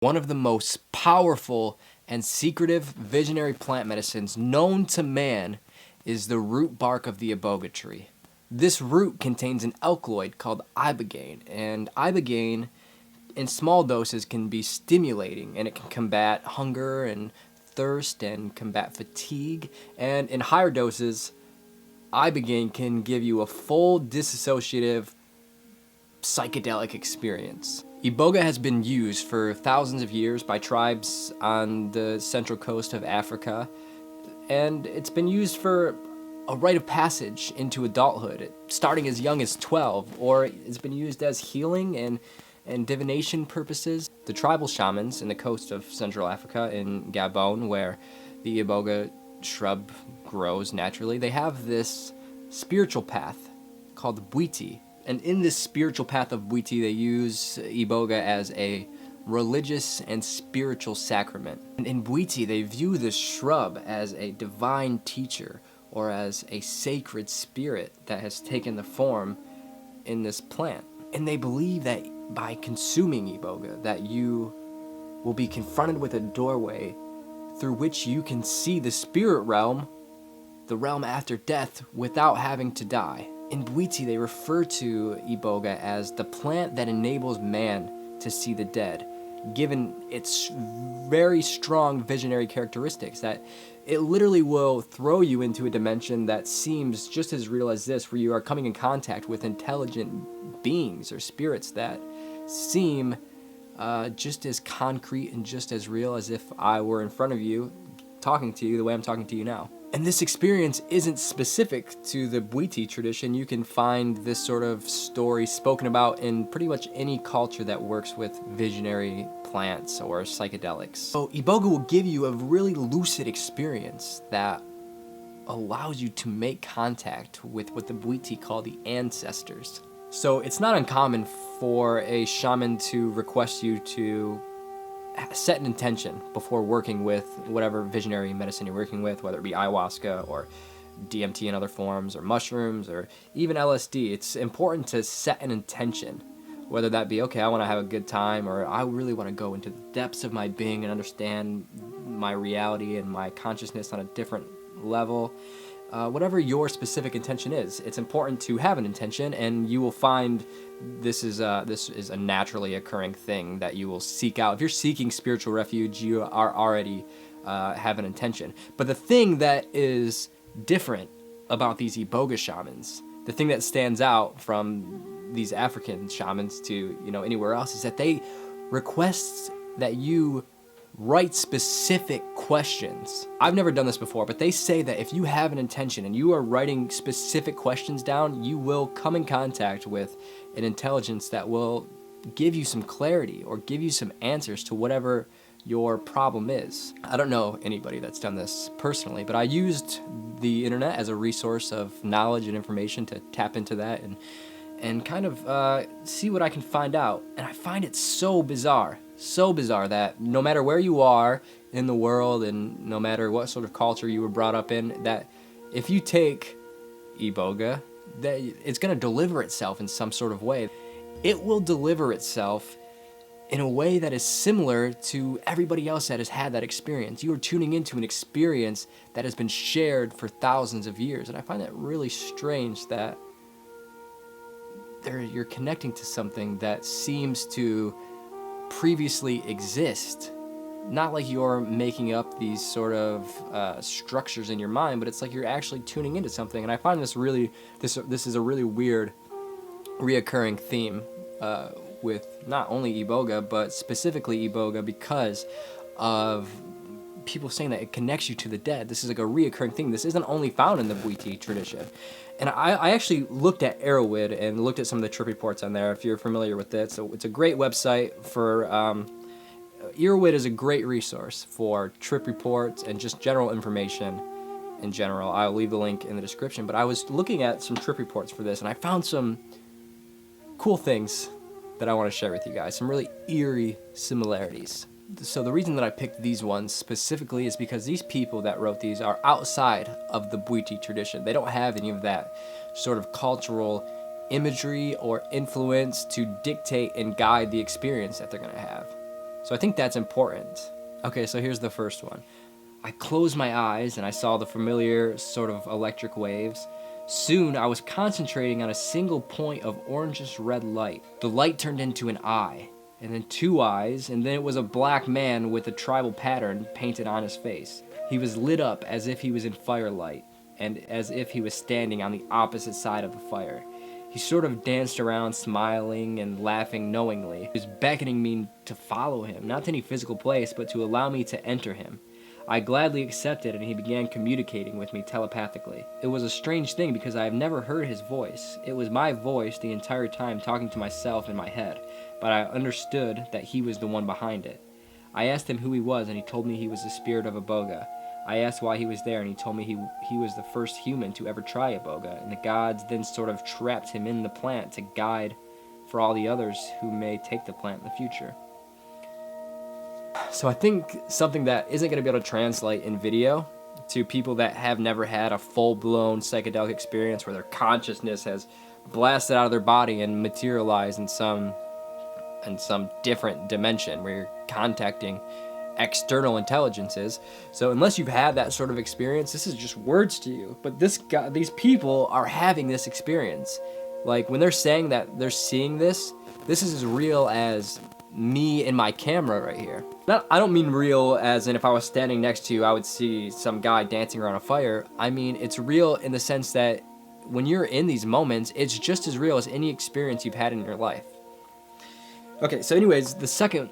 One of the most powerful and secretive visionary plant medicines known to man is the root bark of the Iboga tree. This root contains an alkaloid called Ibogaine, and Ibogaine in small doses can be stimulating, and it can combat hunger and thirst and combat fatigue, and in higher doses, Ibogaine can give you a full dissociative psychedelic experience. Iboga has been used for thousands of years by tribes on the central coast of Africa, and it's been used for a rite of passage into adulthood, starting as young as 12, or it's been used as healing and divination purposes. The tribal shamans in the coast of Central Africa, in Gabon, where the Iboga shrub grows naturally, they have this spiritual path called Bwiti. And in this spiritual path of Bwiti, they use Iboga as a religious and spiritual sacrament. And in Bwiti, they view this shrub as a divine teacher or as a sacred spirit that has taken the form in this plant. And they believe that by consuming Iboga, that you will be confronted with a doorway through which you can see the spirit realm, the realm after death, without having to die. In Bwiti, they refer to Iboga as the plant that enables man to see the dead, given its very strong visionary characteristics, that it literally will throw you into a dimension that seems just as real as this, where you are coming in contact with intelligent beings or spirits that seem just as concrete and just as real as if I were in front of you, talking to you the way I'm talking to you now. And this experience isn't specific to the Bwiti tradition. You can find this sort of story spoken about in pretty much any culture that works with visionary plants or psychedelics. So Iboga will give you a really lucid experience that allows you to make contact with what the Bwiti call the ancestors. So it's not uncommon for a shaman to request you to set an intention before working with whatever visionary medicine you're working with, whether it be ayahuasca or DMT in other forms or mushrooms or even LSD. It's important to set an intention, whether that be, okay, I want to have a good time, or I really want to go into the depths of my being and understand my reality and my consciousness on a different level. Whatever your specific intention is, it's important to have an intention, and you will find this is a naturally occurring thing that you will seek out. If you're seeking spiritual refuge, you are already have an intention. But the thing that is different about these Iboga shamans, the thing that stands out from these African shamans to anywhere else, is that they request that you write specific questions. I've never done this before, but they say that if you have an intention and you are writing specific questions down, you will come in contact with an intelligence that will give you some clarity or give you some answers to whatever your problem is. I don't know anybody that's done this personally, but I used the internet as a resource of knowledge and information to tap into that and kind of see what I can find out. And I find it so bizarre that no matter where you are in the world and no matter what sort of culture you were brought up in, that if you take Iboga, that it's going to deliver itself in some sort of way. It will deliver itself in a way that is similar to everybody else that has had that experience. You are tuning into an experience that has been shared for thousands of years, and I find that really strange that you're connecting to something that seems to previously exist. Not like you're making up these sort of structures in your mind, but it's like you're actually tuning into something. And I find this is a really weird reoccurring theme with not only Iboga, but specifically Iboga, because of people saying that it connects you to the dead. This is like a reoccurring thing. This isn't only found in the Bwiti tradition. And I actually looked at Arrowwood and looked at some of the trip reports on there, if you're familiar with it. So it's a great website for, Arrowwood is a great resource for trip reports and just general information in general. I'll leave the link in the description. But I was looking at some trip reports for this, and I found some cool things that I want to share with you guys, some really eerie similarities. So the reason that I picked these ones specifically is because these people that wrote these are outside of the Bwiti tradition. They don't have any of that sort of cultural imagery or influence to dictate and guide the experience that they're going to have. So I think that's important. Okay, so here's the first one. I closed my eyes and I saw the familiar sort of electric waves. Soon I was concentrating on a single point of orangish red light. The light turned into an eye, and then two eyes, and then it was a black man with a tribal pattern painted on his face. He was lit up as if he was in firelight, and as if he was standing on the opposite side of the fire. He sort of danced around, smiling and laughing knowingly. He was beckoning me to follow him, not to any physical place, but to allow me to enter him. I gladly accepted, and he began communicating with me telepathically. It was a strange thing because I have never heard his voice. It was my voice the entire time talking to myself in my head, but I understood that he was the one behind it. I asked him who he was, and he told me he was the spirit of Iboga. I asked why he was there, and he told me he was the first human to ever try Iboga, and the gods then sort of trapped him in the plant to guide for all the others who may take the plant in the future. So I think something that isn't going to be able to translate in video to people that have never had a full-blown psychedelic experience where their consciousness has blasted out of their body and materialized in some different dimension where you're contacting external intelligences. So unless you've had that sort of experience, this is just words to you. But these people are having this experience. Like when they're saying that they're seeing this is as real as me and my camera right here. I don't mean real as in if I was standing next to you, I would see some guy dancing around a fire. I mean, it's real in the sense that when you're in these moments, it's just as real as any experience you've had in your life. Okay, so anyways, the second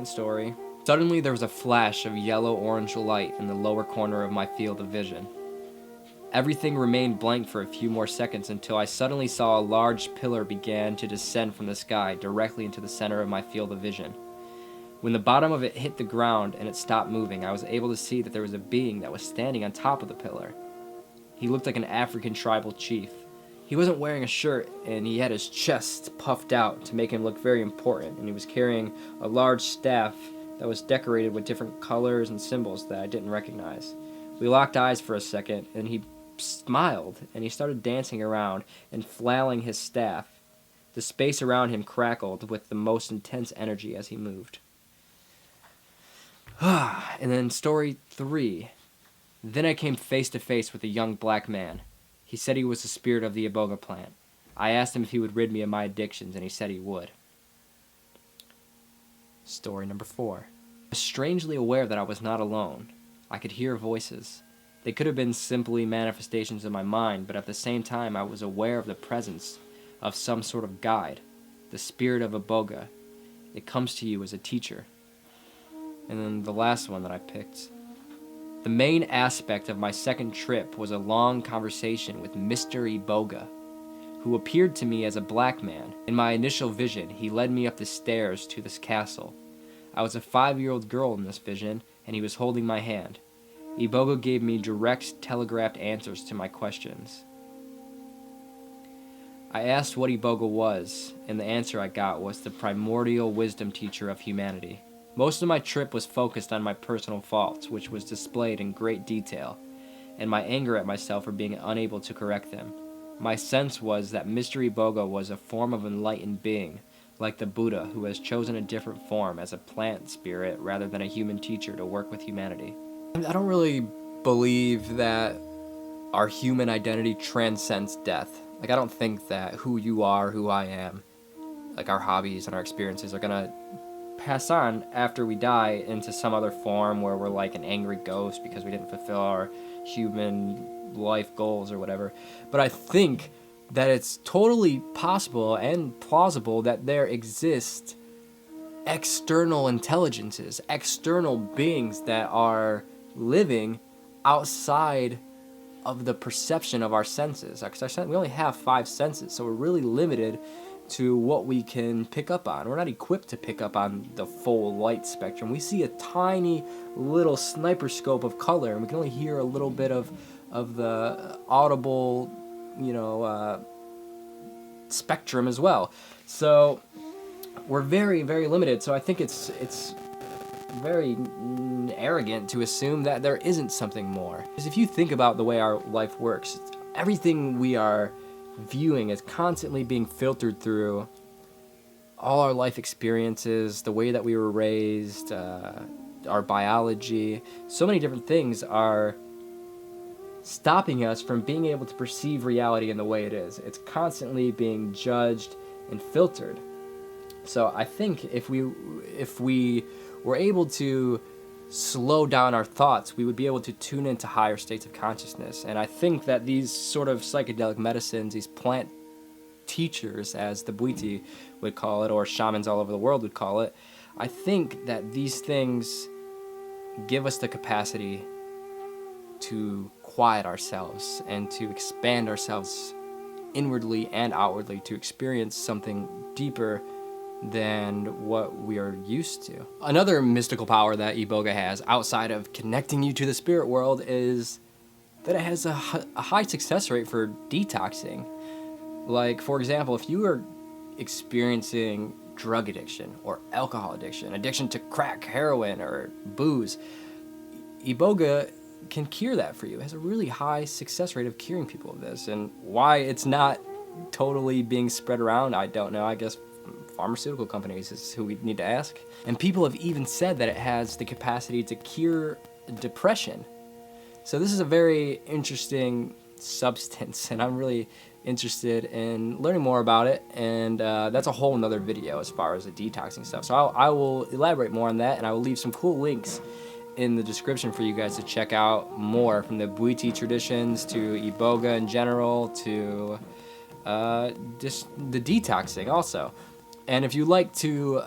story. Suddenly there was a flash of yellow-orange light in the lower corner of my field of vision. Everything remained blank for a few more seconds until I suddenly saw a large pillar began to descend from the sky directly into the center of my field of vision. When the bottom of it hit the ground and it stopped moving, I was able to see that there was a being that was standing on top of the pillar. He looked like an African tribal chief. He wasn't wearing a shirt, and he had his chest puffed out to make him look very important, and he was carrying a large staff that was decorated with different colors and symbols that I didn't recognize. We locked eyes for a second, and he smiled, and he started dancing around and flailing his staff. The space around him crackled with the most intense energy as he moved. And then story 3. Then I came face to face with a young black man. He said he was the spirit of the Iboga plant. I asked him if he would rid me of my addictions, and he said he would. Story number 4. I was strangely aware that I was not alone. I could hear voices. They could have been simply manifestations of my mind, but at the same time I was aware of the presence of some sort of guide, the spirit of Iboga. It comes to you as a teacher. And then the last one that I picked. The main aspect of my second trip was a long conversation with Mr. Iboga, who appeared to me as a black man. In my initial vision, he led me up the stairs to this castle. I was a 5-year-old girl in this vision, and he was holding my hand. Iboga gave me direct, telegraphed answers to my questions. I asked what Iboga was, and the answer I got was the primordial wisdom teacher of humanity. Most of my trip was focused on my personal faults, which was displayed in great detail, and my anger at myself for being unable to correct them. My sense was that Mr. Iboga was a form of enlightened being, like the Buddha, who has chosen a different form as a plant spirit rather than a human teacher to work with humanity. I don't really believe that our human identity transcends death. Like, I don't think that who you are, who I am, like our hobbies and our experiences are gonna pass on after we die into some other form where we're like an angry ghost because we didn't fulfill our human life goals or whatever. But I think that it's totally possible and plausible that there exist external intelligences, external beings that are living outside of the perception of our senses. Because we only have 5 senses, so we're really limited to what we can pick up on. We're not equipped to pick up on the full light spectrum. We see a tiny little sniper scope of color, and we can only hear a little bit of the audible, spectrum as well. So we're very, very limited. So I think it's very arrogant to assume that there isn't something more. Because if you think about the way our life works, everything we are viewing is constantly being filtered through all our life experiences, the way that we were raised, our biology, so many different things are stopping us from being able to perceive reality in the way it is. It's constantly being judged and filtered. So I think if we were able to slow down our thoughts, we would be able to tune into higher states of consciousness. And I think that these sort of psychedelic medicines, these plant teachers, as the Bwiti would call it, or shamans all over the world would call it, I think that these things give us the capacity to quiet ourselves and to expand ourselves inwardly and outwardly to experience something deeper than what we are used to. Another mystical power that Iboga has, outside of connecting you to the spirit world, is that it has a high success rate for detoxing. Like, for example, if you are experiencing drug addiction or alcohol addiction, addiction to crack, heroin, or booze, Iboga can cure that for you. It has a really high success rate of curing people of this. And why it's not totally being spread around, I don't know. I guess pharmaceutical companies is who we need to ask. And people have even said that it has the capacity to cure depression. So this is a very interesting substance, and I'm really interested in learning more about it, and that's a whole nother video as far as the detoxing stuff. So I will elaborate more on that, and I will leave some cool links in the description for you guys to check out more, from the Bwiti traditions to Iboga in general to just the detoxing also. And if you'd like to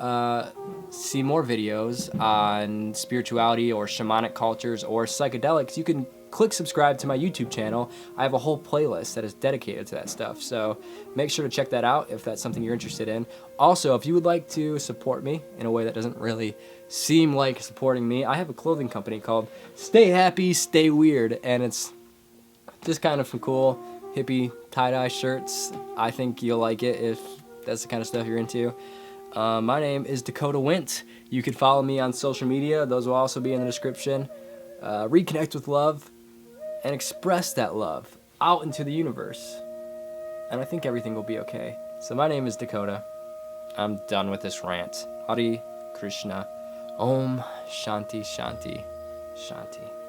see more videos on spirituality or shamanic cultures or psychedelics, you can click subscribe to my YouTube channel. I have a whole playlist that is dedicated to that stuff, so make sure to check that out if that's something you're interested in. Also, if you would like to support me in a way that doesn't really seem like supporting me, I have a clothing company called Stay Happy, Stay Weird, and it's just kind of some cool hippie tie-dye shirts. I think you'll like it if that's the kind of stuff you're into. My name is Dakota Wint. You could follow me on social media. Those will also be in the description. Reconnect with love and express that love out into the universe. And I think everything will be okay. So my name is Dakota. I'm done with this rant. Hare Krishna. Om Shanti Shanti Shanti.